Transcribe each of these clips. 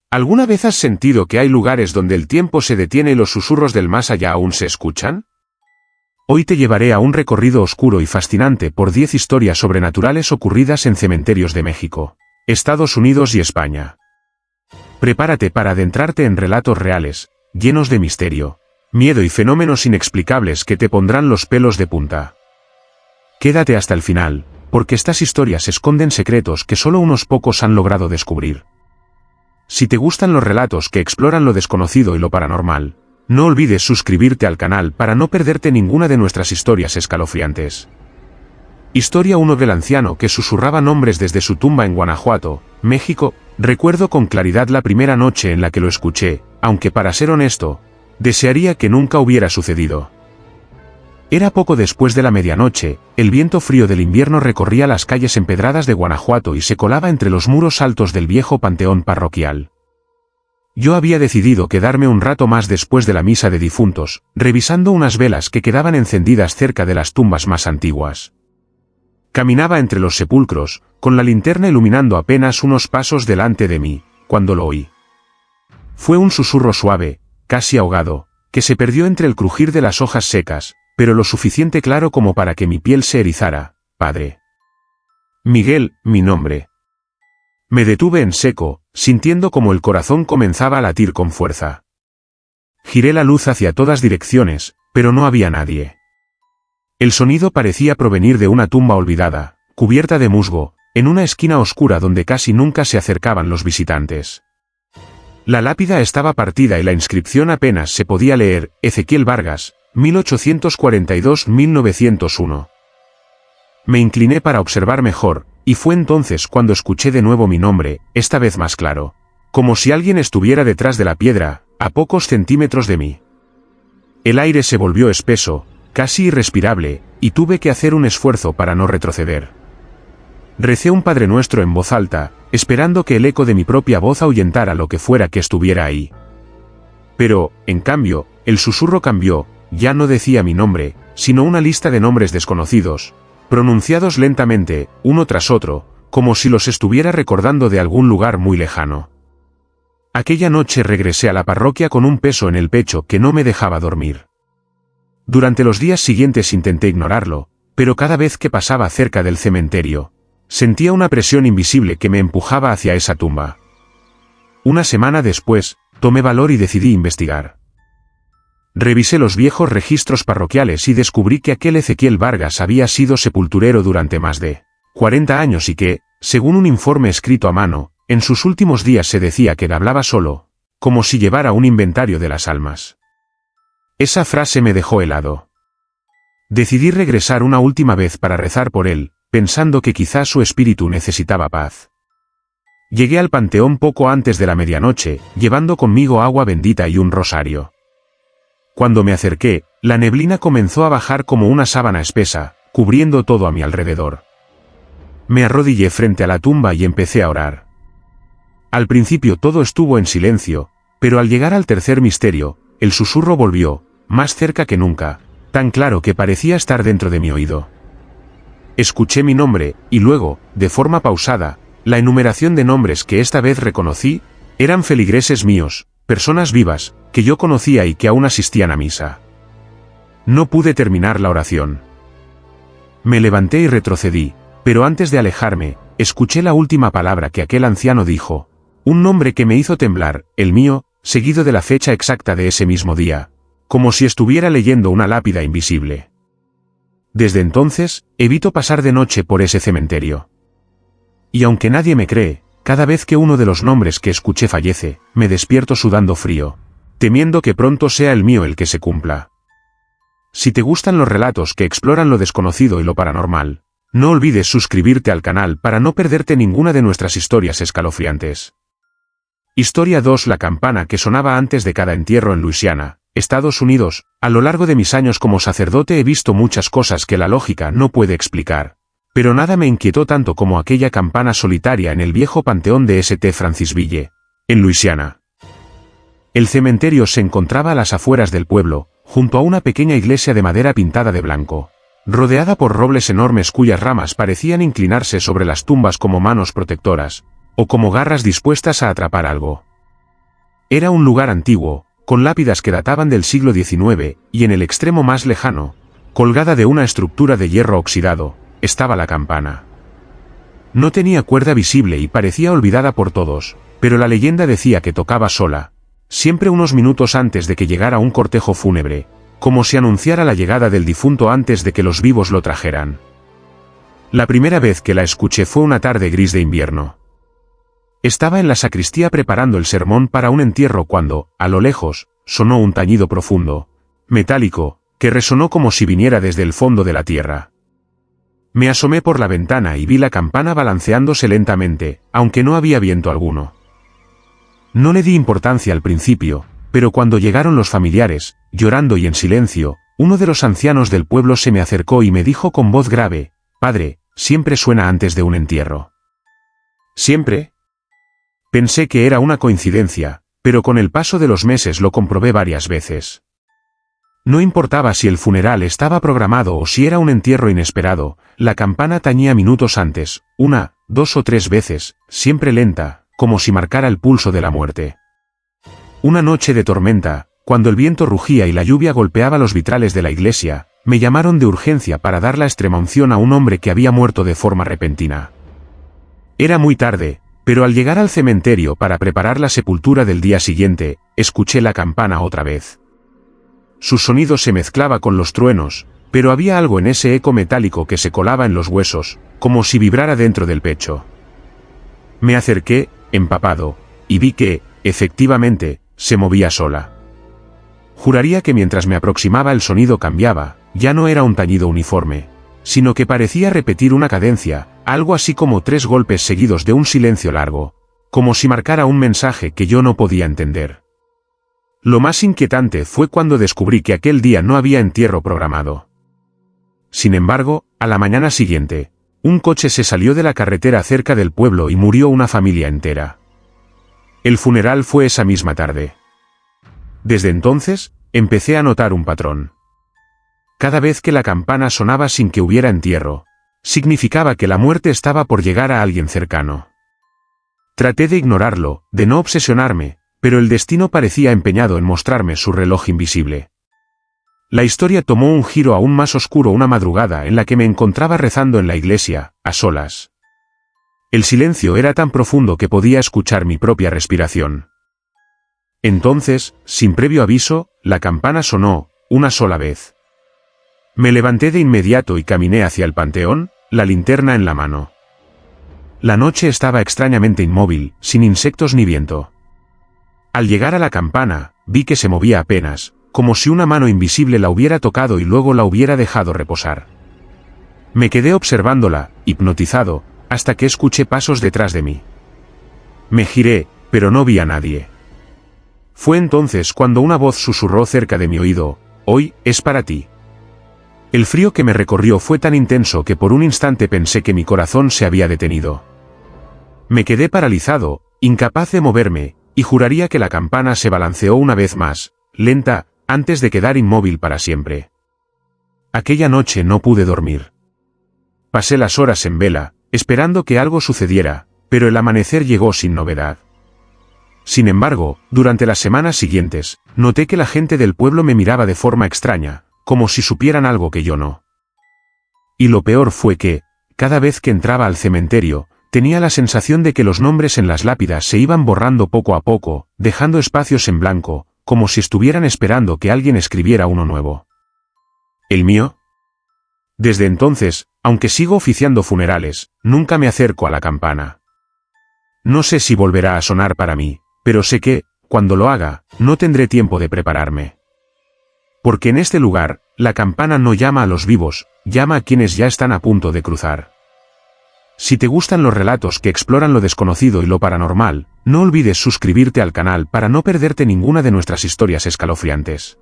¿Alguna vez has sentido que hay lugares donde el tiempo se detiene y los susurros del más allá aún se escuchan? Hoy te llevaré a un recorrido oscuro y fascinante por 10 historias sobrenaturales ocurridas en cementerios de México, Estados Unidos y España. Prepárate para adentrarte en relatos reales, llenos de misterio, miedo y fenómenos inexplicables que te pondrán los pelos de punta. Quédate hasta el final, porque estas historias esconden secretos que solo unos pocos han logrado descubrir. Si te gustan los relatos que exploran lo desconocido y lo paranormal, no olvides suscribirte al canal para no perderte ninguna de nuestras historias escalofriantes. Historia 1 del anciano que susurraba nombres desde su tumba en Guanajuato, México. Recuerdo con claridad la primera noche en la que lo escuché, aunque para ser honesto, desearía que nunca hubiera sucedido. Era poco después de la medianoche, el viento frío del invierno recorría las calles empedradas de Guanajuato y se colaba entre los muros altos del viejo panteón parroquial. Yo había decidido quedarme un rato más después de la misa de difuntos, revisando unas velas que quedaban encendidas cerca de las tumbas más antiguas. Caminaba entre los sepulcros, con la linterna iluminando apenas unos pasos delante de mí, cuando lo oí. Fue un susurro suave, casi ahogado, que se perdió entre el crujir de las hojas secas, pero lo suficiente claro como para que mi piel se erizara. Padre Miguel, mi nombre. Me detuve en seco, sintiendo como el corazón comenzaba a latir con fuerza. Giré la luz hacia todas direcciones, pero no había nadie. El sonido parecía provenir de una tumba olvidada, cubierta de musgo, en una esquina oscura donde casi nunca se acercaban los visitantes. La lápida estaba partida y la inscripción apenas se podía leer: Ezequiel Vargas, 1842-1901. Me incliné para observar mejor, y fue entonces cuando escuché de nuevo mi nombre, esta vez más claro, como si alguien estuviera detrás de la piedra, a pocos centímetros de mí. El aire se volvió espeso, casi irrespirable, y tuve que hacer un esfuerzo para no retroceder. Recé un Padre Nuestro en voz alta, esperando que el eco de mi propia voz ahuyentara lo que fuera que estuviera ahí. Pero, en cambio, el susurro cambió, ya no decía mi nombre, sino una lista de nombres desconocidos, pronunciados lentamente, uno tras otro, como si los estuviera recordando de algún lugar muy lejano. Aquella noche regresé a la parroquia con un peso en el pecho que no me dejaba dormir. Durante los días siguientes intenté ignorarlo, pero cada vez que pasaba cerca del cementerio, sentía una presión invisible que me empujaba hacia esa tumba. Una semana después, tomé valor y decidí investigar. Revisé los viejos registros parroquiales y descubrí que aquel Ezequiel Vargas había sido sepulturero durante más de 40 años y que, según un informe escrito a mano, en sus últimos días se decía que hablaba solo, como si llevara un inventario de las almas. Esa frase me dejó helado. Decidí regresar una última vez para rezar por él, pensando que quizás su espíritu necesitaba paz. Llegué al panteón poco antes de la medianoche, llevando conmigo agua bendita y un rosario. Cuando me acerqué, la neblina comenzó a bajar como una sábana espesa, cubriendo todo a mi alrededor. Me arrodillé frente a la tumba y empecé a orar. Al principio todo estuvo en silencio, pero al llegar al tercer misterio, el susurro volvió, más cerca que nunca, tan claro que parecía estar dentro de mi oído. Escuché mi nombre, y luego, de forma pausada, la enumeración de nombres que esta vez reconocí, eran feligreses míos, personas vivas, que yo conocía y que aún asistían a misa. No pude terminar la oración. Me levanté y retrocedí, pero antes de alejarme, escuché la última palabra que aquel anciano dijo, un nombre que me hizo temblar, el mío, seguido de la fecha exacta de ese mismo día, como si estuviera leyendo una lápida invisible. Desde entonces, evito pasar de noche por ese cementerio. Y aunque nadie me cree, cada vez que uno de los nombres que escuché fallece, me despierto sudando frío, temiendo que pronto sea el mío el que se cumpla. Si te gustan los relatos que exploran lo desconocido y lo paranormal, no olvides suscribirte al canal para no perderte ninguna de nuestras historias escalofriantes. Historia 2: La campana que sonaba antes de cada entierro en Luisiana, Estados Unidos. A lo largo de mis años como sacerdote he visto muchas cosas que la lógica no puede explicar, pero nada me inquietó tanto como aquella campana solitaria en el viejo panteón de St. Francisville, en Luisiana. El cementerio se encontraba a las afueras del pueblo, junto a una pequeña iglesia de madera pintada de blanco, rodeada por robles enormes cuyas ramas parecían inclinarse sobre las tumbas como manos protectoras, o como garras dispuestas a atrapar algo. Era un lugar antiguo, con lápidas que databan del siglo XIX, y en el extremo más lejano, colgada de una estructura de hierro oxidado, estaba la campana. No tenía cuerda visible y parecía olvidada por todos, pero la leyenda decía que tocaba sola, siempre unos minutos antes de que llegara un cortejo fúnebre, como si anunciara la llegada del difunto antes de que los vivos lo trajeran. La primera vez que la escuché fue una tarde gris de invierno. Estaba en la sacristía preparando el sermón para un entierro cuando, a lo lejos, sonó un tañido profundo, metálico, que resonó como si viniera desde el fondo de la tierra. Me asomé por la ventana y vi la campana balanceándose lentamente, aunque no había viento alguno. No le di importancia al principio, pero cuando llegaron los familiares, llorando y en silencio, uno de los ancianos del pueblo se me acercó y me dijo con voz grave: «Padre, siempre suena antes de un entierro». ¿Siempre? Pensé que era una coincidencia, pero con el paso de los meses lo comprobé varias veces. No importaba si el funeral estaba programado o si era un entierro inesperado, la campana tañía minutos antes, 1, 2 o 3 veces, siempre lenta, como si marcara el pulso de la muerte. Una noche de tormenta, cuando el viento rugía y la lluvia golpeaba los vitrales de la iglesia, me llamaron de urgencia para dar la extremaunción a un hombre que había muerto de forma repentina. Era muy tarde, pero al llegar al cementerio para preparar la sepultura del día siguiente, escuché la campana otra vez. Su sonido se mezclaba con los truenos, pero había algo en ese eco metálico que se colaba en los huesos, como si vibrara dentro del pecho. Me acerqué, empapado, y vi que, efectivamente, se movía sola. Juraría que mientras me aproximaba el sonido cambiaba, ya no era un tañido uniforme, sino que parecía repetir una cadencia, algo así como 3 golpes seguidos de un silencio largo, como si marcara un mensaje que yo no podía entender. Lo más inquietante fue cuando descubrí que aquel día no había entierro programado. Sin embargo, a la mañana siguiente, un coche se salió de la carretera cerca del pueblo y murió una familia entera. El funeral fue esa misma tarde. Desde entonces, empecé a notar un patrón. Cada vez que la campana sonaba sin que hubiera entierro, significaba que la muerte estaba por llegar a alguien cercano. Traté de ignorarlo, de no obsesionarme, pero el destino parecía empeñado en mostrarme su reloj invisible. La historia tomó un giro aún más oscuro una madrugada en la que me encontraba rezando en la iglesia, a solas. El silencio era tan profundo que podía escuchar mi propia respiración. Entonces, sin previo aviso, la campana sonó, una sola vez. Me levanté de inmediato y caminé hacia el panteón, la linterna en la mano. La noche estaba extrañamente inmóvil, sin insectos ni viento. Al llegar a la campana, vi que se movía apenas, como si una mano invisible la hubiera tocado y luego la hubiera dejado reposar. Me quedé observándola, hipnotizado, hasta que escuché pasos detrás de mí. Me giré, pero no vi a nadie. Fue entonces cuando una voz susurró cerca de mi oído: «Hoy es para ti». El frío que me recorrió fue tan intenso que por un instante pensé que mi corazón se había detenido. Me quedé paralizado, incapaz de moverme, y juraría que la campana se balanceó una vez más, lenta, antes de quedar inmóvil para siempre. Aquella noche no pude dormir. Pasé las horas en vela, esperando que algo sucediera, pero el amanecer llegó sin novedad. Sin embargo, durante las semanas siguientes, noté que la gente del pueblo me miraba de forma extraña, como si supieran algo que yo no. Y lo peor fue que, cada vez que entraba al cementerio, tenía la sensación de que los nombres en las lápidas se iban borrando poco a poco, dejando espacios en blanco, como si estuvieran esperando que alguien escribiera uno nuevo. ¿El mío? Desde entonces, aunque sigo oficiando funerales, nunca me acerco a la campana. No sé si volverá a sonar para mí, pero sé que, cuando lo haga, no tendré tiempo de prepararme. Porque en este lugar, la campana no llama a los vivos, llama a quienes ya están a punto de cruzar. Si te gustan los relatos que exploran lo desconocido y lo paranormal, no olvides suscribirte al canal para no perderte ninguna de nuestras historias escalofriantes.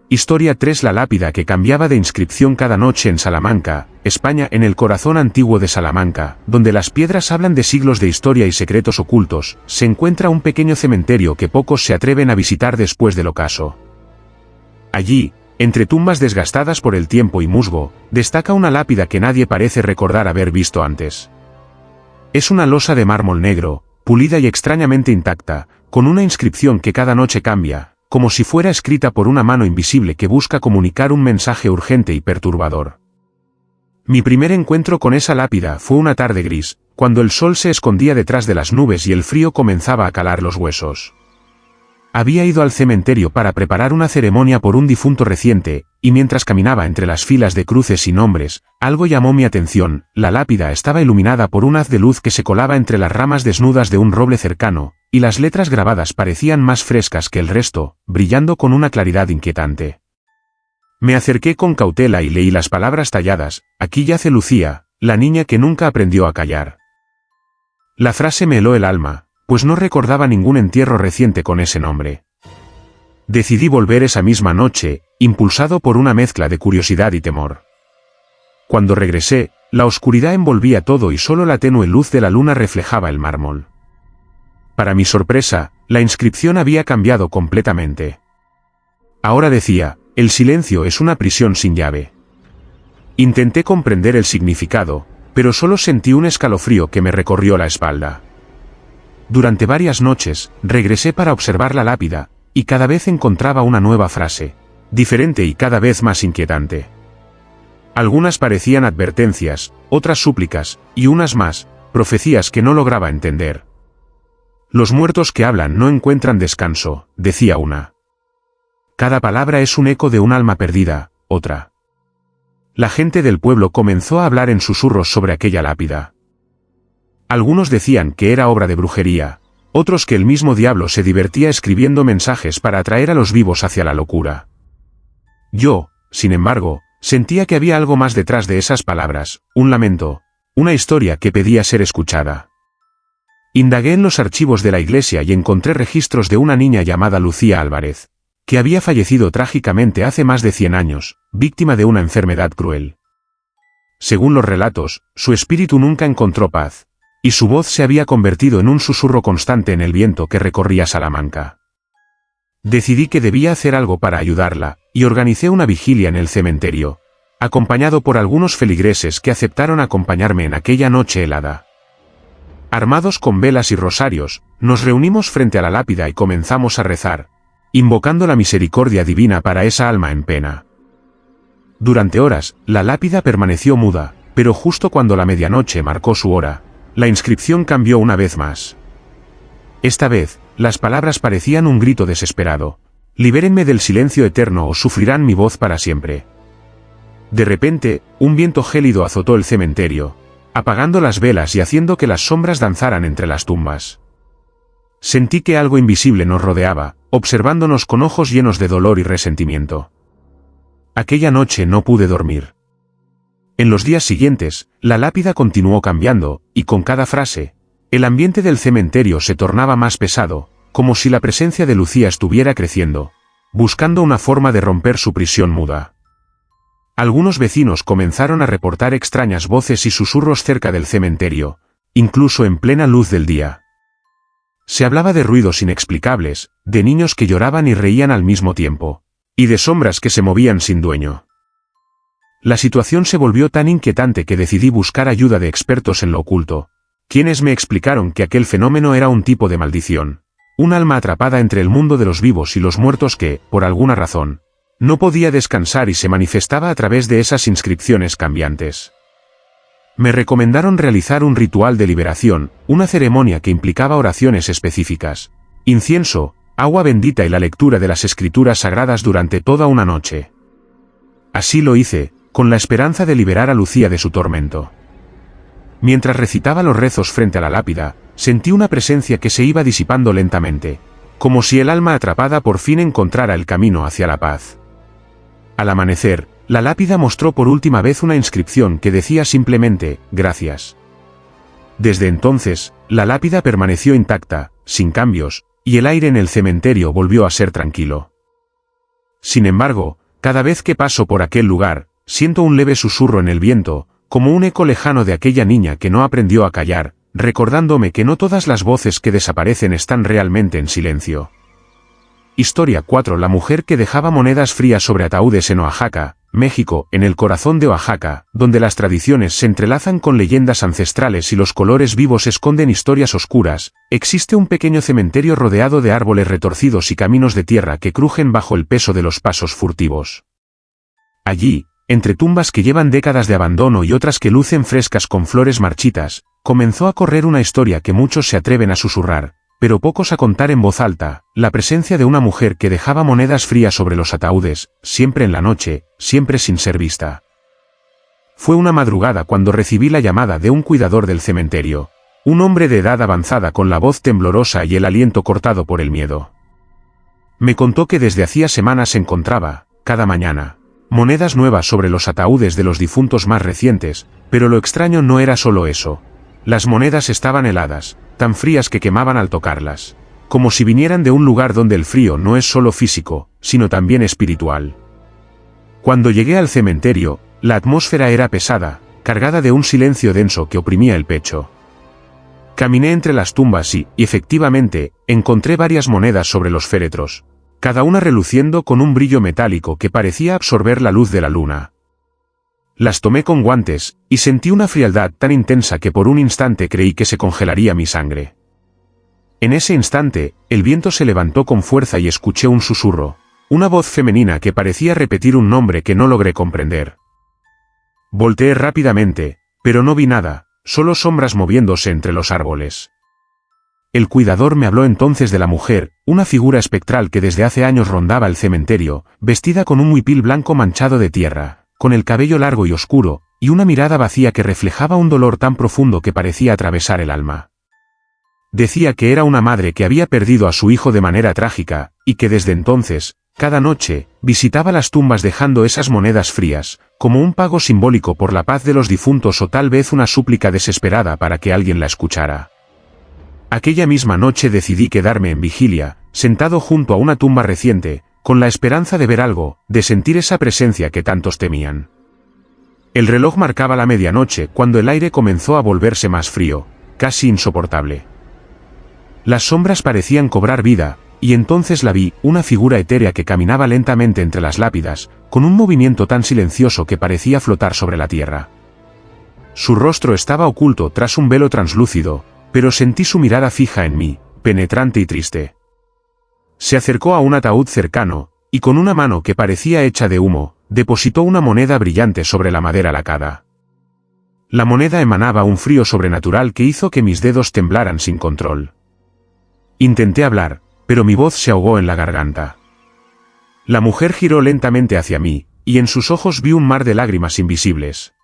Historia 3: La lápida que cambiaba de inscripción cada noche en Salamanca, España. En el corazón antiguo de Salamanca, donde las piedras hablan de siglos de historia y secretos ocultos, se encuentra un pequeño cementerio que pocos se atreven a visitar después del ocaso. Allí, entre tumbas desgastadas por el tiempo y musgo, destaca una lápida que nadie parece recordar haber visto antes. Es una losa de mármol negro, pulida y extrañamente intacta, con una inscripción que cada noche cambia, como si fuera escrita por una mano invisible que busca comunicar un mensaje urgente y perturbador. Mi primer encuentro con esa lápida fue una tarde gris, cuando el sol se escondía detrás de las nubes y el frío comenzaba a calar los huesos. Había ido al cementerio para preparar una ceremonia por un difunto reciente, y mientras caminaba entre las filas de cruces y nombres, algo llamó mi atención. La lápida estaba iluminada por un haz de luz que se colaba entre las ramas desnudas de un roble cercano, y las letras grabadas parecían más frescas que el resto, brillando con una claridad inquietante. Me acerqué con cautela y leí las palabras talladas: aquí yace Lucía, la niña que nunca aprendió a callar. La frase me heló el alma, pues no recordaba ningún entierro reciente con ese nombre. Decidí volver esa misma noche, impulsado por una mezcla de curiosidad y temor. Cuando regresé, la oscuridad envolvía todo y solo la tenue luz de la luna reflejaba el mármol. Para mi sorpresa, la inscripción había cambiado completamente. Ahora decía: el silencio es una prisión sin llave. Intenté comprender el significado, pero solo sentí un escalofrío que me recorrió la espalda. Durante varias noches, regresé para observar la lápida, y cada vez encontraba una nueva frase, diferente y cada vez más inquietante. Algunas parecían advertencias, otras súplicas, y unas más, profecías que no lograba entender. Los muertos que hablan no encuentran descanso, decía una. Cada palabra es un eco de un alma perdida, otra. La gente del pueblo comenzó a hablar en susurros sobre aquella lápida. Algunos decían que era obra de brujería, otros que el mismo diablo se divertía escribiendo mensajes para atraer a los vivos hacia la locura. Yo, sin embargo, sentía que había algo más detrás de esas palabras, un lamento, una historia que pedía ser escuchada. Indagué en los archivos de la iglesia y encontré registros de una niña llamada Lucía Álvarez, que había fallecido trágicamente hace más de 100 años, víctima de una enfermedad cruel. Según los relatos, su espíritu nunca encontró paz, y su voz se había convertido en un susurro constante en el viento que recorría Salamanca. Decidí que debía hacer algo para ayudarla, y organicé una vigilia en el cementerio, acompañado por algunos feligreses que aceptaron acompañarme en aquella noche helada. Armados con velas y rosarios, nos reunimos frente a la lápida y comenzamos a rezar, invocando la misericordia divina para esa alma en pena. Durante horas, la lápida permaneció muda, pero justo cuando la medianoche marcó su hora, la inscripción cambió una vez más. Esta vez, las palabras parecían un grito desesperado: libérenme del silencio eterno o sufrirán mi voz para siempre. De repente, un viento gélido azotó el cementerio, apagando las velas y haciendo que las sombras danzaran entre las tumbas. Sentí que algo invisible nos rodeaba, observándonos con ojos llenos de dolor y resentimiento. Aquella noche no pude dormir. En los días siguientes, la lápida continuó cambiando, y con cada frase, el ambiente del cementerio se tornaba más pesado, como si la presencia de Lucía estuviera creciendo, buscando una forma de romper su prisión muda. Algunos vecinos comenzaron a reportar extrañas voces y susurros cerca del cementerio, incluso en plena luz del día. Se hablaba de ruidos inexplicables, de niños que lloraban y reían al mismo tiempo, y de sombras que se movían sin dueño. La situación se volvió tan inquietante que decidí buscar ayuda de expertos en lo oculto, quienes me explicaron que aquel fenómeno era un tipo de maldición, un alma atrapada entre el mundo de los vivos y los muertos que, por alguna razón, no podía descansar y se manifestaba a través de esas inscripciones cambiantes. Me recomendaron realizar un ritual de liberación, una ceremonia que implicaba oraciones específicas, incienso, agua bendita y la lectura de las escrituras sagradas durante toda una noche. Así lo hice, con la esperanza de liberar a Lucía de su tormento. Mientras recitaba los rezos frente a la lápida, sentí una presencia que se iba disipando lentamente, como si el alma atrapada por fin encontrara el camino hacia la paz. Al amanecer, la lápida mostró por última vez una inscripción que decía simplemente: gracias. Desde entonces, la lápida permaneció intacta, sin cambios, y el aire en el cementerio volvió a ser tranquilo. Sin embargo, cada vez que paso por aquel lugar, siento un leve susurro en el viento, como un eco lejano de aquella niña que no aprendió a callar, recordándome que no todas las voces que desaparecen están realmente en silencio. Historia 4. La mujer que dejaba monedas frías sobre ataúdes en Oaxaca, México, en el corazón de Oaxaca, donde las tradiciones se entrelazan con leyendas ancestrales y los colores vivos esconden historias oscuras, existe un pequeño cementerio rodeado de árboles retorcidos y caminos de tierra que crujen bajo el peso de los pasos furtivos. Allí, entre tumbas que llevan décadas de abandono y otras que lucen frescas con flores marchitas, comenzó a correr una historia que muchos se atreven a susurrar, pero pocos a contar en voz alta, la presencia de una mujer que dejaba monedas frías sobre los ataúdes, siempre en la noche, siempre sin ser vista. Fue una madrugada cuando recibí la llamada de un cuidador del cementerio, un hombre de edad avanzada con la voz temblorosa y el aliento cortado por el miedo. Me contó que desde hacía semanas encontraba, cada mañana, monedas nuevas sobre los ataúdes de los difuntos más recientes, pero lo extraño no era solo eso. Las monedas estaban heladas, tan frías que quemaban al tocarlas, como si vinieran de un lugar donde el frío no es solo físico, sino también espiritual. Cuando llegué al cementerio, la atmósfera era pesada, cargada de un silencio denso que oprimía el pecho. Caminé entre las tumbas y, efectivamente, encontré varias monedas sobre los féretros, cada una reluciendo con un brillo metálico que parecía absorber la luz de la luna. Las tomé con guantes, y sentí una frialdad tan intensa que por un instante creí que se congelaría mi sangre. En ese instante, el viento se levantó con fuerza y escuché un susurro, una voz femenina que parecía repetir un nombre que no logré comprender. Volteé rápidamente, pero no vi nada, solo sombras moviéndose entre los árboles. El cuidador me habló entonces de la mujer, una figura espectral que desde hace años rondaba el cementerio, vestida con un huipil blanco manchado de tierra, con el cabello largo y oscuro, y una mirada vacía que reflejaba un dolor tan profundo que parecía atravesar el alma. Decía que era una madre que había perdido a su hijo de manera trágica, y que desde entonces, cada noche, visitaba las tumbas dejando esas monedas frías, como un pago simbólico por la paz de los difuntos o tal vez una súplica desesperada para que alguien la escuchara. Aquella misma noche decidí quedarme en vigilia, sentado junto a una tumba reciente, con la esperanza de ver algo, de sentir esa presencia que tantos temían. El reloj marcaba la medianoche cuando el aire comenzó a volverse más frío, casi insoportable. Las sombras parecían cobrar vida, y entonces la vi, una figura etérea que caminaba lentamente entre las lápidas, con un movimiento tan silencioso que parecía flotar sobre la tierra. Su rostro estaba oculto tras un velo translúcido, pero sentí su mirada fija en mí, penetrante y triste. Se acercó a un ataúd cercano, y con una mano que parecía hecha de humo, depositó una moneda brillante sobre la madera lacada. La moneda emanaba un frío sobrenatural que hizo que mis dedos temblaran sin control. Intenté hablar, pero mi voz se ahogó en la garganta. La mujer giró lentamente hacia mí, y en sus ojos vi un mar de lágrimas invisibles.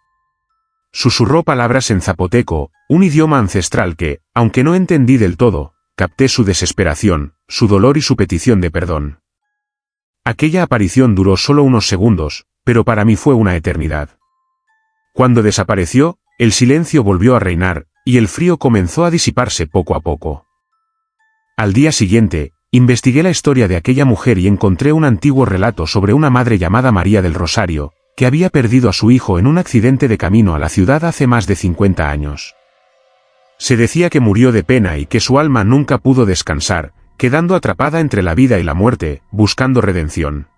Susurró palabras en zapoteco, un idioma ancestral que, aunque no entendí del todo, capté su desesperación, su dolor y su petición de perdón. Aquella aparición duró solo unos segundos, pero para mí fue una eternidad. Cuando desapareció, el silencio volvió a reinar, y el frío comenzó a disiparse poco a poco. Al día siguiente, investigué la historia de aquella mujer y encontré un antiguo relato sobre una madre llamada María del Rosario, que había perdido a su hijo en un accidente de camino a la ciudad hace más de 50 años. Se decía que murió de pena y que su alma nunca pudo descansar, quedando atrapada entre la vida y la muerte, buscando redención.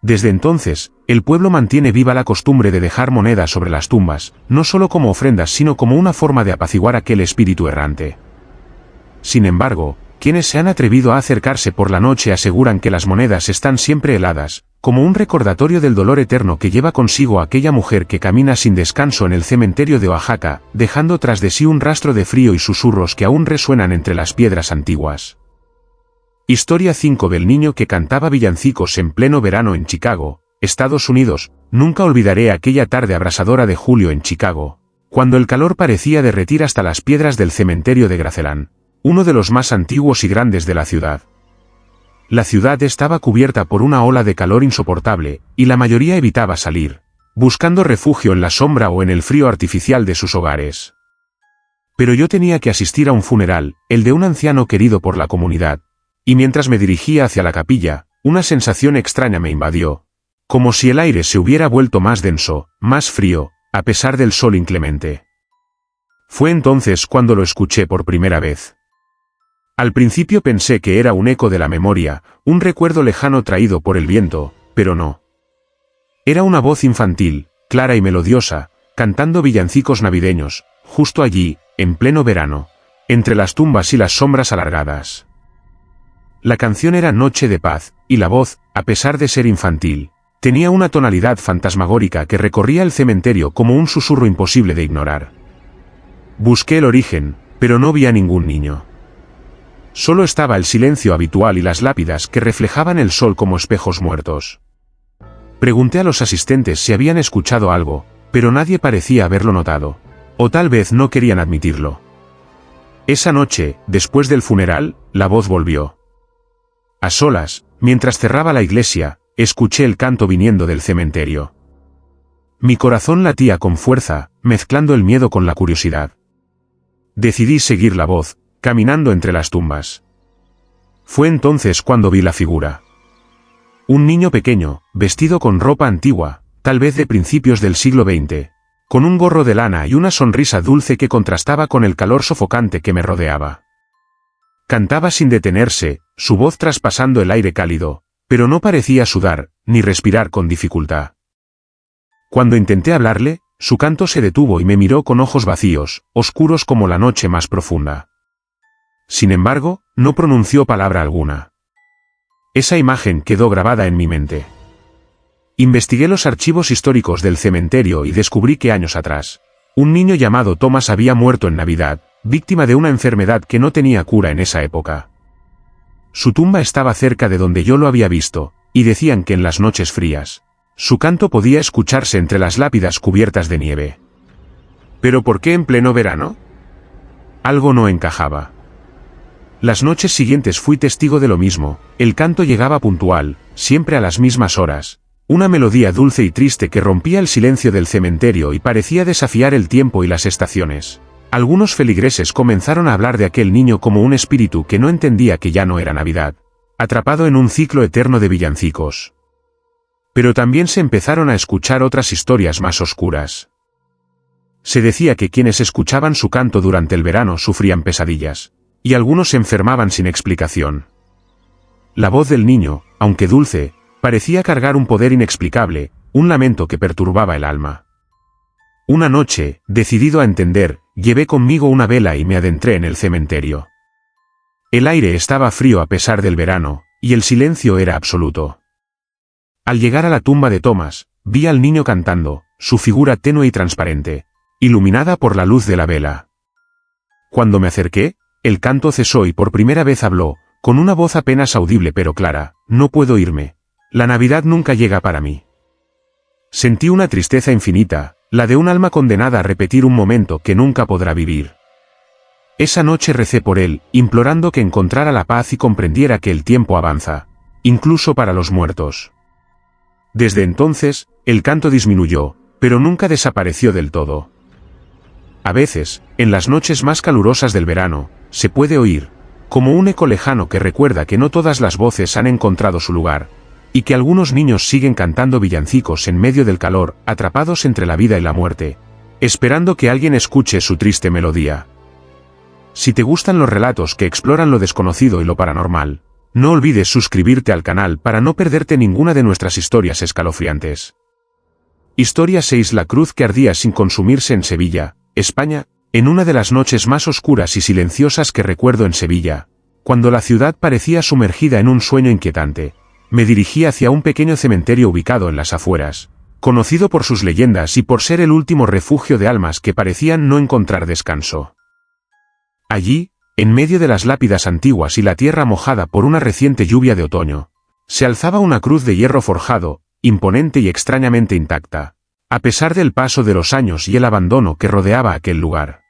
Desde entonces, el pueblo mantiene viva la costumbre de dejar monedas sobre las tumbas, no solo como ofrendas sino como una forma de apaciguar aquel espíritu errante. Sin embargo, quienes se han atrevido a acercarse por la noche aseguran que las monedas están siempre heladas, como un recordatorio del dolor eterno que lleva consigo aquella mujer que camina sin descanso en el cementerio de Oaxaca, dejando tras de sí un rastro de frío y susurros que aún resuenan entre las piedras antiguas. Historia 5 del niño que cantaba villancicos en pleno verano en Chicago, Estados Unidos. Nunca olvidaré aquella tarde abrasadora de julio en Chicago, cuando el calor parecía derretir hasta las piedras del cementerio de Graceland, uno de los más antiguos y grandes de la ciudad. La ciudad estaba cubierta por una ola de calor insoportable, y la mayoría evitaba salir, buscando refugio en la sombra o en el frío artificial de sus hogares. Pero yo tenía que asistir a un funeral, el de un anciano querido por la comunidad, y mientras me dirigía hacia la capilla, una sensación extraña me invadió, como si el aire se hubiera vuelto más denso, más frío, a pesar del sol inclemente. Fue entonces cuando lo escuché por primera vez. Al principio pensé que era un eco de la memoria, un recuerdo lejano traído por el viento, pero no. Era una voz infantil, clara y melodiosa, cantando villancicos navideños, justo allí, en pleno verano, entre las tumbas y las sombras alargadas. La canción era Noche de Paz, y la voz, a pesar de ser infantil, tenía una tonalidad fantasmagórica que recorría el cementerio como un susurro imposible de ignorar. Busqué el origen, pero no vi a ningún niño. Solo estaba el silencio habitual y las lápidas que reflejaban el sol como espejos muertos. Pregunté a los asistentes si habían escuchado algo, pero nadie parecía haberlo notado. O tal vez no querían admitirlo. Esa noche, después del funeral, la voz volvió. A solas, mientras cerraba la iglesia, escuché el canto viniendo del cementerio. Mi corazón latía con fuerza, mezclando el miedo con la curiosidad. Decidí seguir la voz, caminando entre las tumbas. Fue entonces cuando vi la figura. Un niño pequeño, vestido con ropa antigua, tal vez de principios del siglo XX, con un gorro de lana y una sonrisa dulce que contrastaba con el calor sofocante que me rodeaba. Cantaba sin detenerse, su voz traspasando el aire cálido, pero no parecía sudar, ni respirar con dificultad. Cuando intenté hablarle, su canto se detuvo y me miró con ojos vacíos, oscuros como la noche más profunda. Sin embargo, no pronunció palabra alguna. Esa imagen quedó grabada en mi mente. Investigué los archivos históricos del cementerio y descubrí que años atrás, un niño llamado Thomas había muerto en Navidad, víctima de una enfermedad que no tenía cura en esa época. Su tumba estaba cerca de donde yo lo había visto, y decían que en las noches frías, su canto podía escucharse entre las lápidas cubiertas de nieve. ¿Pero por qué en pleno verano? Algo no encajaba. Las noches siguientes fui testigo de lo mismo, el canto llegaba puntual, siempre a las mismas horas, una melodía dulce y triste que rompía el silencio del cementerio y parecía desafiar el tiempo y las estaciones. Algunos feligreses comenzaron a hablar de aquel niño como un espíritu que no entendía que ya no era Navidad, atrapado en un ciclo eterno de villancicos. Pero también se empezaron a escuchar otras historias más oscuras. Se decía que quienes escuchaban su canto durante el verano sufrían pesadillas, y algunos se enfermaban sin explicación. La voz del niño, aunque dulce, parecía cargar un poder inexplicable, un lamento que perturbaba el alma. Una noche, decidido a entender, llevé conmigo una vela y me adentré en el cementerio. El aire estaba frío a pesar del verano, y el silencio era absoluto. Al llegar a la tumba de Thomas, vi al niño cantando, su figura tenue y transparente, iluminada por la luz de la vela. Cuando me acerqué, el canto cesó y por primera vez habló, con una voz apenas audible pero clara: no puedo irme. La Navidad nunca llega para mí. Sentí una tristeza infinita, la de un alma condenada a repetir un momento que nunca podrá vivir. Esa noche recé por él, implorando que encontrara la paz y comprendiera que el tiempo avanza, incluso para los muertos. Desde entonces, el canto disminuyó, pero nunca desapareció del todo. A veces, en las noches más calurosas del verano, se puede oír, como un eco lejano que recuerda que no todas las voces han encontrado su lugar, y que algunos niños siguen cantando villancicos en medio del calor, atrapados entre la vida y la muerte, esperando que alguien escuche su triste melodía. Si te gustan los relatos que exploran lo desconocido y lo paranormal, no olvides suscribirte al canal para no perderte ninguna de nuestras historias escalofriantes. Historia 6: La cruz que ardía sin consumirse en Sevilla, España. En una de las noches más oscuras y silenciosas que recuerdo en Sevilla, cuando la ciudad parecía sumergida en un sueño inquietante, me dirigí hacia un pequeño cementerio ubicado en las afueras, conocido por sus leyendas y por ser el último refugio de almas que parecían no encontrar descanso. Allí, en medio de las lápidas antiguas y la tierra mojada por una reciente lluvia de otoño, se alzaba una cruz de hierro forjado, imponente y extrañamente intacta, a pesar del paso de los años y el abandono que rodeaba aquel lugar.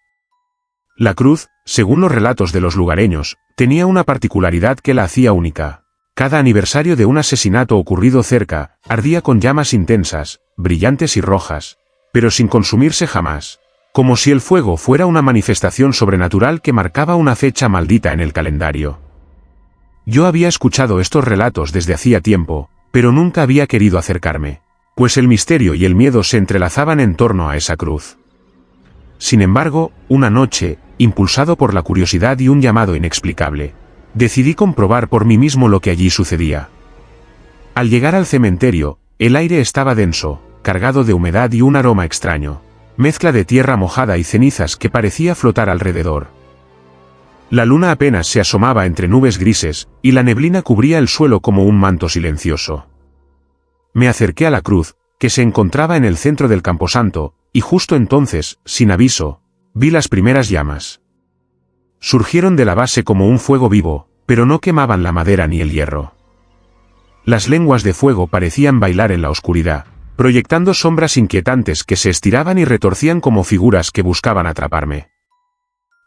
La cruz, según los relatos de los lugareños, tenía una particularidad que la hacía única. Cada aniversario de un asesinato ocurrido cerca, ardía con llamas intensas, brillantes y rojas, pero sin consumirse jamás, como si el fuego fuera una manifestación sobrenatural que marcaba una fecha maldita en el calendario. Yo había escuchado estos relatos desde hacía tiempo, pero nunca había querido acercarme, pues el misterio y el miedo se entrelazaban en torno a esa cruz. Sin embargo, una noche, impulsado por la curiosidad y un llamado inexplicable, Decidí comprobar por mí mismo lo que allí sucedía. Al llegar al cementerio, el aire estaba denso, cargado de humedad y un aroma extraño, mezcla de tierra mojada y cenizas que parecía flotar alrededor. La luna apenas se asomaba entre nubes grises, y la neblina cubría el suelo como un manto silencioso. Me acerqué a la cruz, que se encontraba en el centro del camposanto, y justo entonces, sin aviso, vi las primeras llamas. Surgieron de la base como un fuego vivo, pero no quemaban la madera ni el hierro. Las lenguas de fuego parecían bailar en la oscuridad, proyectando sombras inquietantes que se estiraban y retorcían como figuras que buscaban atraparme.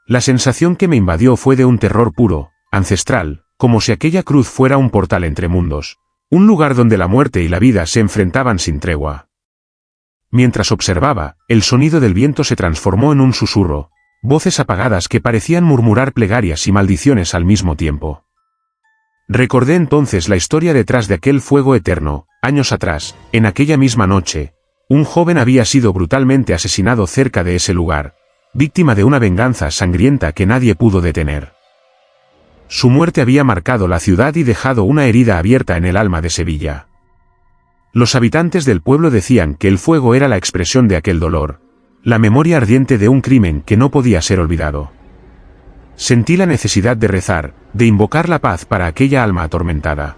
La sensación que me invadió fue de un terror puro, ancestral, como si aquella cruz fuera un portal entre mundos, un lugar donde la muerte y la vida se enfrentaban sin tregua. Mientras observaba, el sonido del viento se transformó en un susurro, voces apagadas que parecían murmurar plegarias y maldiciones al mismo tiempo. Recordé entonces la historia detrás de aquel fuego eterno. Años atrás, en aquella misma noche, un joven había sido brutalmente asesinado cerca de ese lugar, víctima de una venganza sangrienta que nadie pudo detener. Su muerte había marcado la ciudad y dejado una herida abierta en el alma de Sevilla. Los habitantes del pueblo decían que el fuego era la expresión de aquel dolor, la memoria ardiente de un crimen que no podía ser olvidado. Sentí la necesidad de rezar, de invocar la paz para aquella alma atormentada.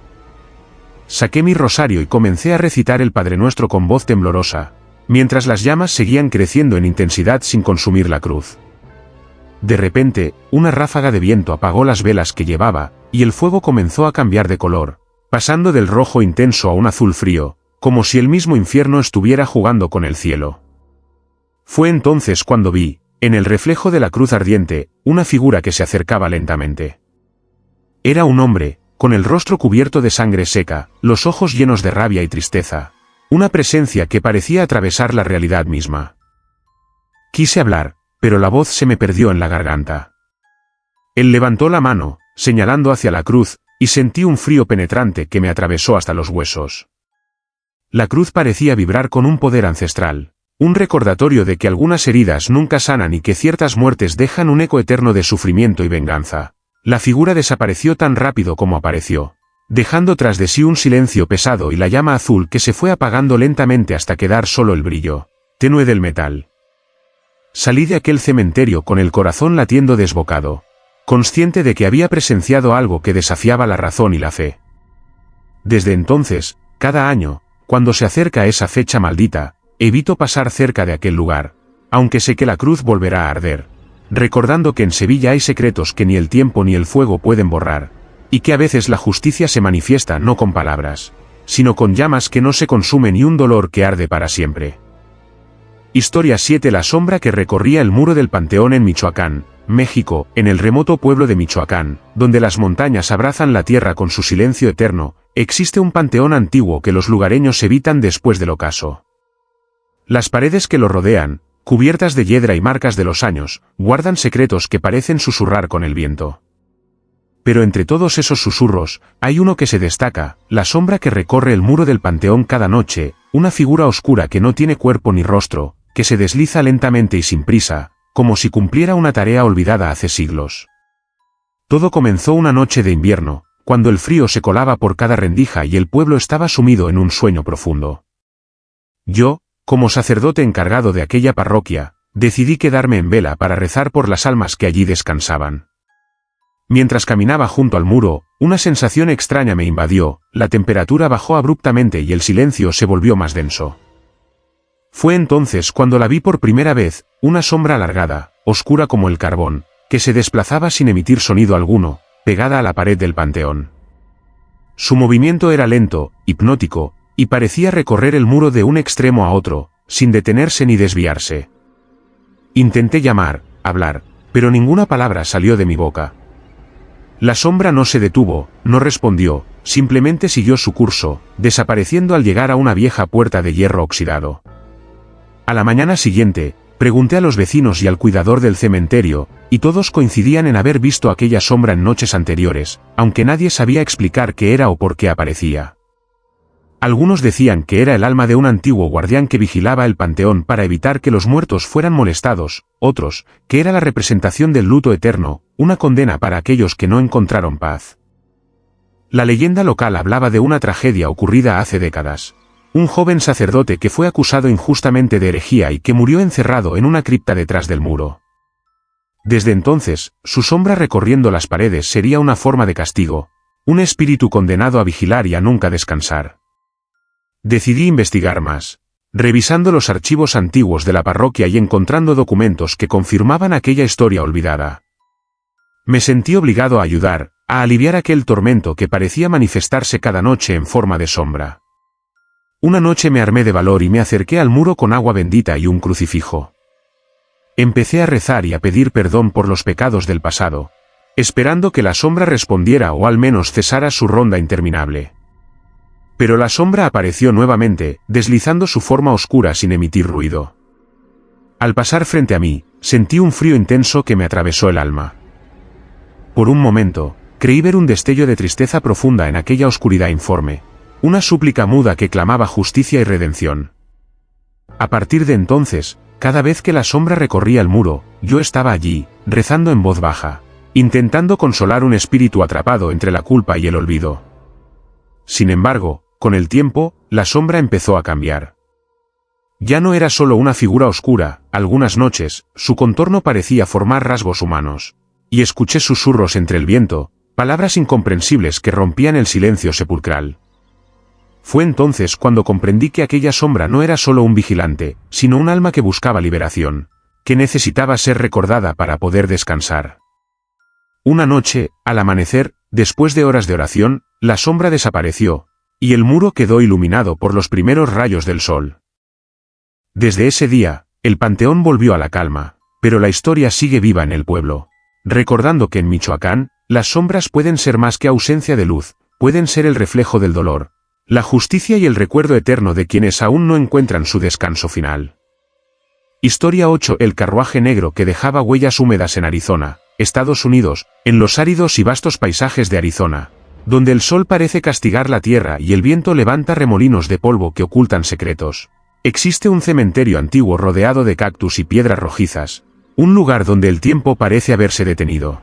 Saqué mi rosario y comencé a recitar el Padre Nuestro con voz temblorosa, mientras las llamas seguían creciendo en intensidad sin consumir la cruz. De repente, una ráfaga de viento apagó las velas que llevaba, y el fuego comenzó a cambiar de color, pasando del rojo intenso a un azul frío, como si el mismo infierno estuviera jugando con el cielo. Fue entonces cuando vi, en el reflejo de la cruz ardiente, una figura que se acercaba lentamente. Era un hombre, con el rostro cubierto de sangre seca, los ojos llenos de rabia y tristeza, una presencia que parecía atravesar la realidad misma. Quise hablar, pero la voz se me perdió en la garganta. Él levantó la mano, señalando hacia la cruz, y sentí un frío penetrante que me atravesó hasta los huesos. La cruz parecía vibrar con un poder ancestral, un recordatorio de que algunas heridas nunca sanan y que ciertas muertes dejan un eco eterno de sufrimiento y venganza. La figura desapareció tan rápido como apareció, dejando tras de sí un silencio pesado y la llama azul que se fue apagando lentamente hasta quedar solo el brillo tenue del metal. Salí de aquel cementerio con el corazón latiendo desbocado, consciente de que había presenciado algo que desafiaba la razón y la fe. Desde entonces, cada año, cuando se acerca esa fecha maldita, evito pasar cerca de aquel lugar, aunque sé que la cruz volverá a arder, recordando que en Sevilla hay secretos que ni el tiempo ni el fuego pueden borrar, y que a veces la justicia se manifiesta no con palabras, sino con llamas que no se consumen y un dolor que arde para siempre. Historia 7. La sombra que recorría el muro del Panteón en Michoacán, México, en el remoto pueblo de Michoacán, donde las montañas abrazan la tierra con su silencio eterno, existe un panteón antiguo que los lugareños evitan después del ocaso. Las paredes que lo rodean, cubiertas de hiedra y marcas de los años, guardan secretos que parecen susurrar con el viento. Pero entre todos esos susurros, hay uno que se destaca, la sombra que recorre el muro del panteón cada noche, una figura oscura que no tiene cuerpo ni rostro, que se desliza lentamente y sin prisa, como si cumpliera una tarea olvidada hace siglos. Todo comenzó una noche de invierno, cuando el frío se colaba por cada rendija y el pueblo estaba sumido en un sueño profundo. Yo, como sacerdote encargado de aquella parroquia, decidí quedarme en vela para rezar por las almas que allí descansaban. Mientras caminaba junto al muro, una sensación extraña me invadió, la temperatura bajó abruptamente y el silencio se volvió más denso. Fue entonces cuando la vi por primera vez, una sombra alargada, oscura como el carbón, que se desplazaba sin emitir sonido alguno, pegada a la pared del panteón. Su movimiento era lento, hipnótico, y parecía recorrer el muro de un extremo a otro, sin detenerse ni desviarse. Intenté llamar, hablar, pero ninguna palabra salió de mi boca. La sombra no se detuvo, no respondió, simplemente siguió su curso, desapareciendo al llegar a una vieja puerta de hierro oxidado. A la mañana siguiente, pregunté a los vecinos y al cuidador del cementerio, y todos coincidían en haber visto aquella sombra en noches anteriores, aunque nadie sabía explicar qué era o por qué aparecía. Algunos decían que era el alma de un antiguo guardián que vigilaba el panteón para evitar que los muertos fueran molestados, otros, que era la representación del luto eterno, una condena para aquellos que no encontraron paz. La leyenda local hablaba de una tragedia ocurrida hace décadas. Un joven sacerdote que fue acusado injustamente de herejía y que murió encerrado en una cripta detrás del muro. Desde entonces, su sombra recorriendo las paredes sería una forma de castigo, un espíritu condenado a vigilar y a nunca descansar. Decidí investigar más, revisando los archivos antiguos de la parroquia y encontrando documentos que confirmaban aquella historia olvidada. Me sentí obligado a ayudar, a aliviar aquel tormento que parecía manifestarse cada noche en forma de sombra. Una noche me armé de valor y me acerqué al muro con agua bendita y un crucifijo. Empecé a rezar y a pedir perdón por los pecados del pasado, esperando que la sombra respondiera o al menos cesara su ronda interminable. Pero la sombra apareció nuevamente, deslizando su forma oscura sin emitir ruido. Al pasar frente a mí, sentí un frío intenso que me atravesó el alma. Por un momento, creí ver un destello de tristeza profunda en aquella oscuridad informe, una súplica muda que clamaba justicia y redención. A partir de entonces, cada vez que la sombra recorría el muro, yo estaba allí, rezando en voz baja, intentando consolar un espíritu atrapado entre la culpa y el olvido. Sin embargo, con el tiempo, la sombra empezó a cambiar. Ya no era solo una figura oscura, algunas noches, su contorno parecía formar rasgos humanos. Y escuché susurros entre el viento, palabras incomprensibles que rompían el silencio sepulcral. Fue entonces cuando comprendí que aquella sombra no era solo un vigilante, sino un alma que buscaba liberación, que necesitaba ser recordada para poder descansar. Una noche, al amanecer, después de horas de oración, la sombra desapareció, y el muro quedó iluminado por los primeros rayos del sol. Desde ese día, el panteón volvió a la calma, pero la historia sigue viva en el pueblo, recordando que en Michoacán, las sombras pueden ser más que ausencia de luz, pueden ser el reflejo del dolor, la justicia y el recuerdo eterno de quienes aún no encuentran su descanso final. Historia 8. El carruaje negro que dejaba huellas húmedas en Arizona, Estados Unidos, en los áridos y vastos paisajes de Arizona, donde el sol parece castigar la tierra y el viento levanta remolinos de polvo que ocultan secretos. Existe un cementerio antiguo rodeado de cactus y piedras rojizas, un lugar donde el tiempo parece haberse detenido.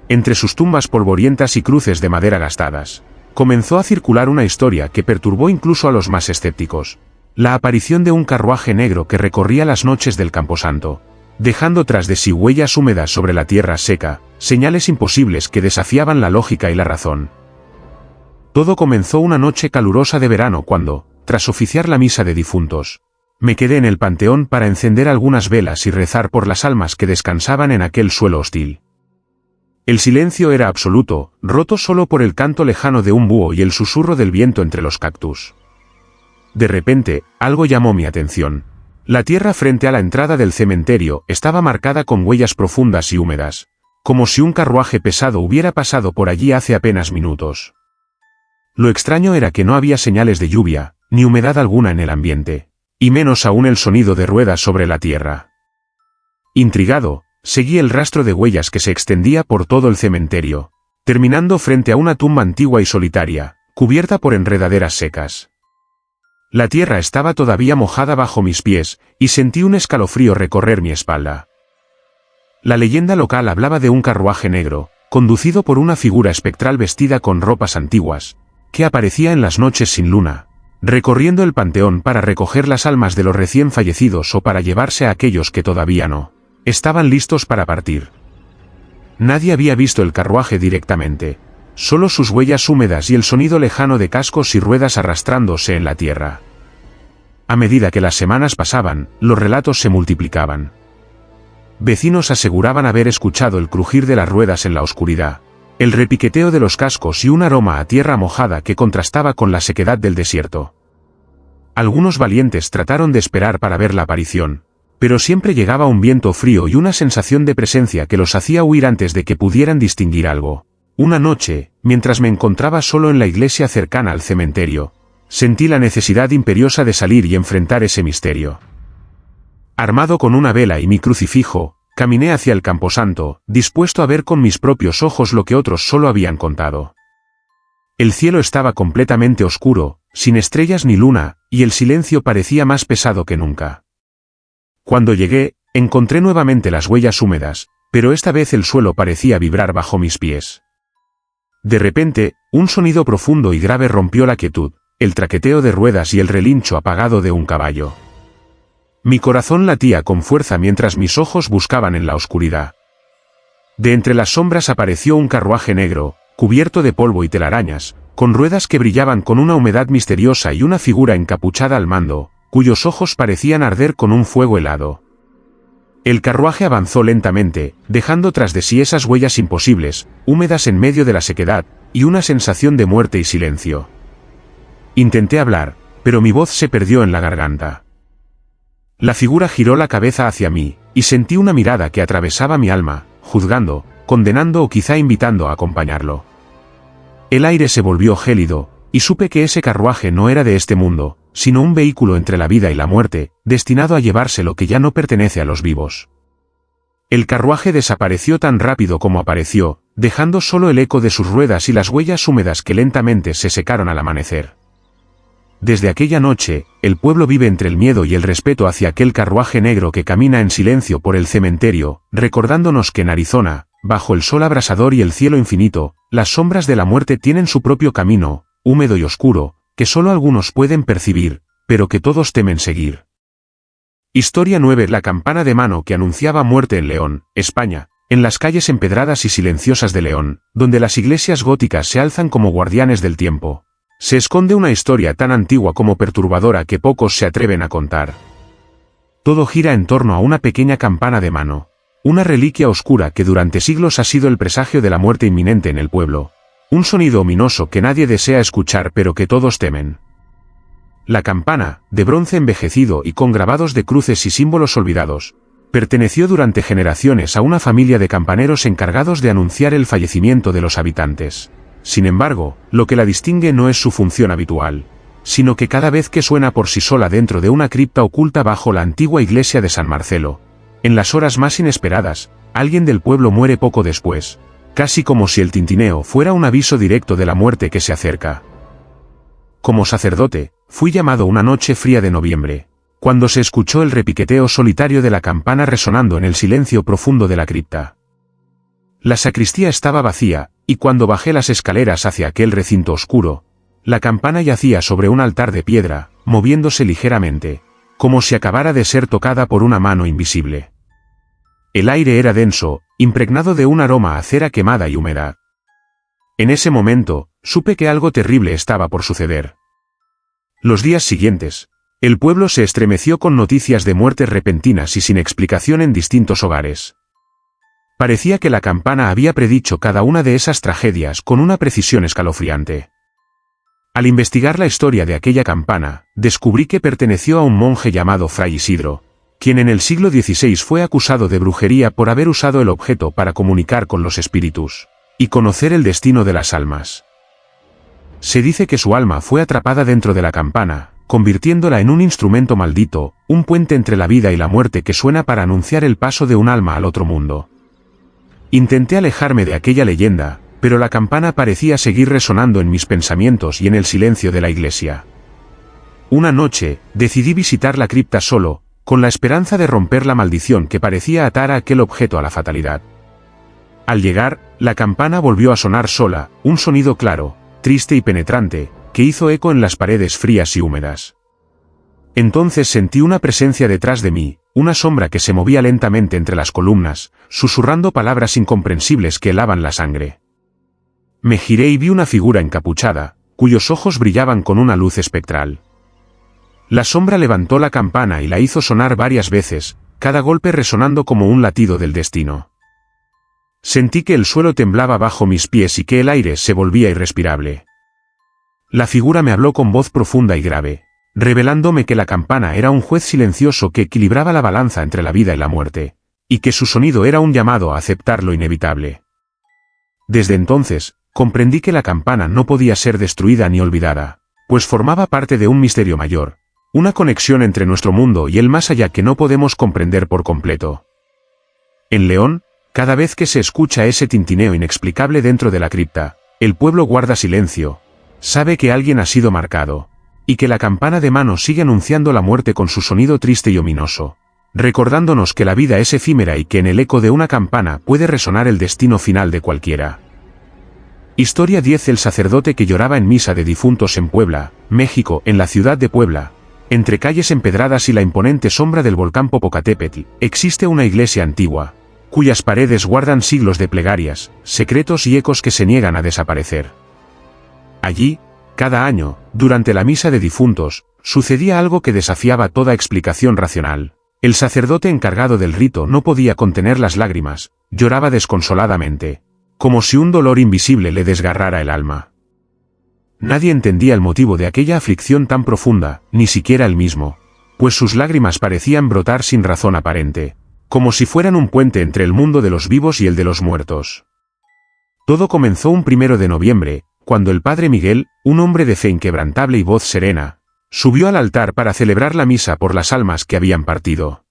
Entre sus tumbas polvorientas y cruces de madera gastadas, comenzó a circular una historia que perturbó incluso a los más escépticos. La aparición de un carruaje negro que recorría las noches del Camposanto, dejando tras de sí huellas húmedas sobre la tierra seca, señales imposibles que desafiaban la lógica y la razón. Todo comenzó una noche calurosa de verano cuando, tras oficiar la misa de difuntos, me quedé en el panteón para encender algunas velas y rezar por las almas que descansaban en aquel suelo hostil. El silencio era absoluto, roto solo por el canto lejano de un búho y el susurro del viento entre los cactus. De repente, algo llamó mi atención. La tierra frente a la entrada del cementerio estaba marcada con huellas profundas y húmedas, como si un carruaje pesado hubiera pasado por allí hace apenas minutos. Lo extraño era que no había señales de lluvia, ni humedad alguna en el ambiente, y menos aún el sonido de ruedas sobre la tierra. Intrigado, seguí el rastro de huellas que se extendía por todo el cementerio, terminando frente a una tumba antigua y solitaria, cubierta por enredaderas secas. La tierra estaba todavía mojada bajo mis pies, y sentí un escalofrío recorrer mi espalda. La leyenda local hablaba de un carruaje negro, conducido por una figura espectral vestida con ropas antiguas, que aparecía en las noches sin luna, recorriendo el panteón para recoger las almas de los recién fallecidos o para llevarse a aquellos que todavía no estaban listos para partir. Nadie había visto el carruaje directamente, solo sus huellas húmedas y el sonido lejano de cascos y ruedas arrastrándose en la tierra. A medida que las semanas pasaban, los relatos se multiplicaban. Vecinos aseguraban haber escuchado el crujir de las ruedas en la oscuridad, el repiqueteo de los cascos y un aroma a tierra mojada que contrastaba con la sequedad del desierto. Algunos valientes trataron de esperar para ver la aparición, pero siempre llegaba un viento frío y una sensación de presencia que los hacía huir antes de que pudieran distinguir algo. Una noche, mientras me encontraba solo en la iglesia cercana al cementerio, sentí la necesidad imperiosa de salir y enfrentar ese misterio. Armado con una vela y mi crucifijo, caminé hacia el camposanto, dispuesto a ver con mis propios ojos lo que otros solo habían contado. El cielo estaba completamente oscuro, sin estrellas ni luna, y el silencio parecía más pesado que nunca. Cuando llegué, encontré nuevamente las huellas húmedas, pero esta vez el suelo parecía vibrar bajo mis pies. De repente, un sonido profundo y grave rompió la quietud, el traqueteo de ruedas y el relincho apagado de un caballo. Mi corazón latía con fuerza mientras mis ojos buscaban en la oscuridad. De entre las sombras apareció un carruaje negro, cubierto de polvo y telarañas, con ruedas que brillaban con una humedad misteriosa y una figura encapuchada al mando, cuyos ojos parecían arder con un fuego helado. El carruaje avanzó lentamente, dejando tras de sí esas huellas imposibles, húmedas en medio de la sequedad, y una sensación de muerte y silencio. Intenté hablar, pero mi voz se perdió en la garganta. La figura giró la cabeza hacia mí, y sentí una mirada que atravesaba mi alma, juzgando, condenando o quizá invitando a acompañarlo. El aire se volvió gélido, y supe que ese carruaje no era de este mundo, sino un vehículo entre la vida y la muerte, destinado a llevarse lo que ya no pertenece a los vivos. El carruaje desapareció tan rápido como apareció, dejando solo el eco de sus ruedas y las huellas húmedas que lentamente se secaron al amanecer. Desde aquella noche, el pueblo vive entre el miedo y el respeto hacia aquel carruaje negro que camina en silencio por el cementerio, recordándonos que en Arizona, bajo el sol abrasador y el cielo infinito, las sombras de la muerte tienen su propio camino, húmedo y oscuro, que solo algunos pueden percibir, pero que todos temen seguir. Historia 9. La campana de mano que anunciaba muerte en León, España, en las calles empedradas y silenciosas de León, donde las iglesias góticas se alzan como guardianes del tiempo, se esconde una historia tan antigua como perturbadora que pocos se atreven a contar. Todo gira en torno a una pequeña campana de mano, una reliquia oscura que durante siglos ha sido el presagio de la muerte inminente en el pueblo. Un sonido ominoso que nadie desea escuchar pero que todos temen. La campana, de bronce envejecido y con grabados de cruces y símbolos olvidados, perteneció durante generaciones a una familia de campaneros encargados de anunciar el fallecimiento de los habitantes. Sin embargo, lo que la distingue no es su función habitual, sino que cada vez que suena por sí sola dentro de una cripta oculta bajo la antigua iglesia de San Marcelo, en las horas más inesperadas, alguien del pueblo muere poco después. Casi como si el tintineo fuera un aviso directo de la muerte que se acerca. Como sacerdote, fui llamado una noche fría de noviembre, cuando se escuchó el repiqueteo solitario de la campana resonando en el silencio profundo de la cripta. La sacristía estaba vacía, y cuando bajé las escaleras hacia aquel recinto oscuro, la campana yacía sobre un altar de piedra, moviéndose ligeramente, como si acabara de ser tocada por una mano invisible. El aire era denso, impregnado de un aroma a cera quemada y humedad. En ese momento, supe que algo terrible estaba por suceder. Los días siguientes, el pueblo se estremeció con noticias de muertes repentinas y sin explicación en distintos hogares. Parecía que la campana había predicho cada una de esas tragedias con una precisión escalofriante. Al investigar la historia de aquella campana, descubrí que perteneció a un monje llamado Fray Isidro, quien en el siglo XVI fue acusado de brujería por haber usado el objeto para comunicar con los espíritus y conocer el destino de las almas. Se dice que su alma fue atrapada dentro de la campana, convirtiéndola en un instrumento maldito, un puente entre la vida y la muerte que suena para anunciar el paso de un alma al otro mundo. Intenté alejarme de aquella leyenda, pero la campana parecía seguir resonando en mis pensamientos y en el silencio de la iglesia. Una noche, decidí visitar la cripta solo, con la esperanza de romper la maldición que parecía atar a aquel objeto a la fatalidad. Al llegar, la campana volvió a sonar sola, un sonido claro, triste y penetrante, que hizo eco en las paredes frías y húmedas. Entonces sentí una presencia detrás de mí, una sombra que se movía lentamente entre las columnas, susurrando palabras incomprensibles que helaban la sangre. Me giré y vi una figura encapuchada, cuyos ojos brillaban con una luz espectral. La sombra levantó la campana y la hizo sonar varias veces, cada golpe resonando como un latido del destino. Sentí que el suelo temblaba bajo mis pies y que el aire se volvía irrespirable. La figura me habló con voz profunda y grave, revelándome que la campana era un juez silencioso que equilibraba la balanza entre la vida y la muerte, y que su sonido era un llamado a aceptar lo inevitable. Desde entonces, comprendí que la campana no podía ser destruida ni olvidada, pues formaba parte de un misterio mayor, una conexión entre nuestro mundo y el más allá que no podemos comprender por completo. En León, cada vez que se escucha ese tintineo inexplicable dentro de la cripta, el pueblo guarda silencio, sabe que alguien ha sido marcado, y que la campana de mano sigue anunciando la muerte con su sonido triste y ominoso, recordándonos que la vida es efímera y que en el eco de una campana puede resonar el destino final de cualquiera. Historia 10. El sacerdote que lloraba en misa de difuntos en Puebla, México. En la ciudad de Puebla, entre calles empedradas y la imponente sombra del volcán Popocatépetl, existe una iglesia antigua, cuyas paredes guardan siglos de plegarias, secretos y ecos que se niegan a desaparecer. Allí, cada año, durante la misa de difuntos, sucedía algo que desafiaba toda explicación racional. El sacerdote encargado del rito no podía contener las lágrimas, lloraba desconsoladamente, como si un dolor invisible le desgarrara el alma. Nadie entendía el motivo de aquella aflicción tan profunda, ni siquiera él mismo, pues sus lágrimas parecían brotar sin razón aparente, como si fueran un puente entre el mundo de los vivos y el de los muertos. Todo comenzó un 1 de noviembre, cuando el padre Miguel, un hombre de fe inquebrantable y voz serena, subió al altar para celebrar la misa por las almas que habían partido.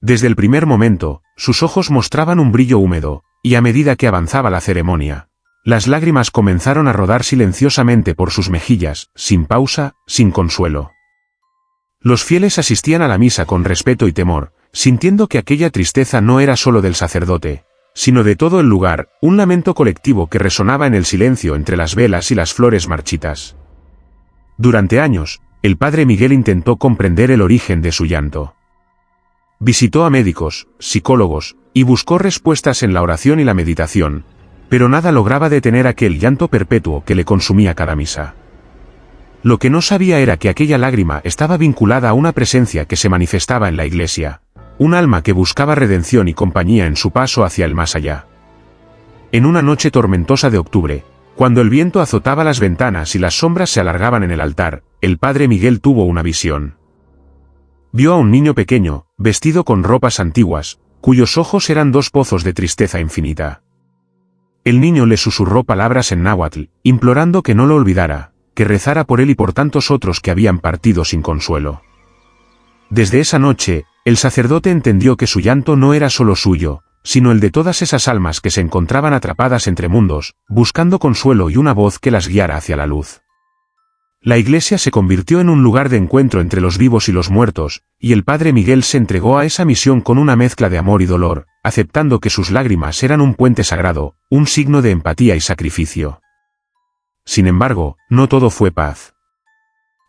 Desde el primer momento, sus ojos mostraban un brillo húmedo, y a medida que avanzaba la ceremonia, las lágrimas comenzaron a rodar silenciosamente por sus mejillas, sin pausa, sin consuelo. Los fieles asistían a la misa con respeto y temor, sintiendo que aquella tristeza no era solo del sacerdote, sino de todo el lugar, un lamento colectivo que resonaba en el silencio entre las velas y las flores marchitas. Durante años, el padre Miguel intentó comprender el origen de su llanto. Visitó a médicos, psicólogos, y buscó respuestas en la oración y la meditación, pero nada lograba detener aquel llanto perpetuo que le consumía cada misa. Lo que no sabía era que aquella lágrima estaba vinculada a una presencia que se manifestaba en la iglesia, un alma que buscaba redención y compañía en su paso hacia el más allá. En una noche tormentosa de octubre, cuando el viento azotaba las ventanas y las sombras se alargaban en el altar, el padre Miguel tuvo una visión. Vio a un niño pequeño, vestido con ropas antiguas, cuyos ojos eran dos pozos de tristeza infinita. El niño le susurró palabras en náhuatl, implorando que no lo olvidara, que rezara por él y por tantos otros que habían partido sin consuelo. Desde esa noche, el sacerdote entendió que su llanto no era solo suyo, sino el de todas esas almas que se encontraban atrapadas entre mundos, buscando consuelo y una voz que las guiara hacia la luz. La iglesia se convirtió en un lugar de encuentro entre los vivos y los muertos, y el padre Miguel se entregó a esa misión con una mezcla de amor y dolor, aceptando que sus lágrimas eran un puente sagrado, un signo de empatía y sacrificio. Sin embargo, no todo fue paz.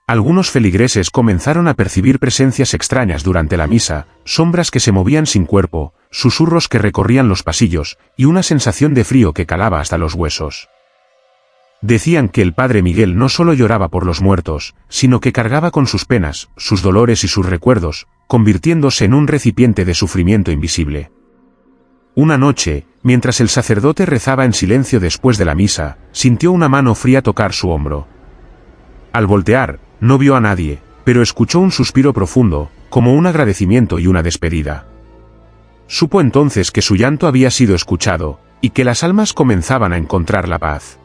Algunos feligreses comenzaron a percibir presencias extrañas durante la misa, sombras que se movían sin cuerpo, susurros que recorrían los pasillos, y una sensación de frío que calaba hasta los huesos. Decían que el padre Miguel no solo lloraba por los muertos, sino que cargaba con sus penas, sus dolores y sus recuerdos, convirtiéndose en un recipiente de sufrimiento invisible. Una noche, mientras el sacerdote rezaba en silencio después de la misa, sintió una mano fría tocar su hombro. Al voltear, no vio a nadie, pero escuchó un suspiro profundo, como un agradecimiento y una despedida. Supo entonces que su llanto había sido escuchado, y que las almas comenzaban a encontrar la paz.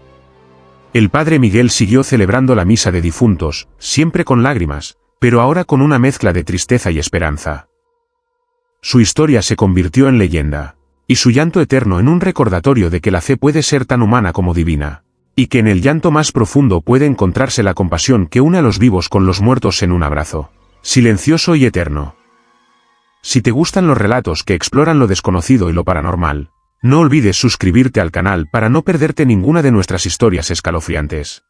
El padre Miguel siguió celebrando la misa de difuntos, siempre con lágrimas, pero ahora con una mezcla de tristeza y esperanza. Su historia se convirtió en leyenda, y su llanto eterno en un recordatorio de que la fe puede ser tan humana como divina, y que en el llanto más profundo puede encontrarse la compasión que une a los vivos con los muertos en un abrazo, silencioso y eterno. Si te gustan los relatos que exploran lo desconocido y lo paranormal, no olvides suscribirte al canal para no perderte ninguna de nuestras historias escalofriantes.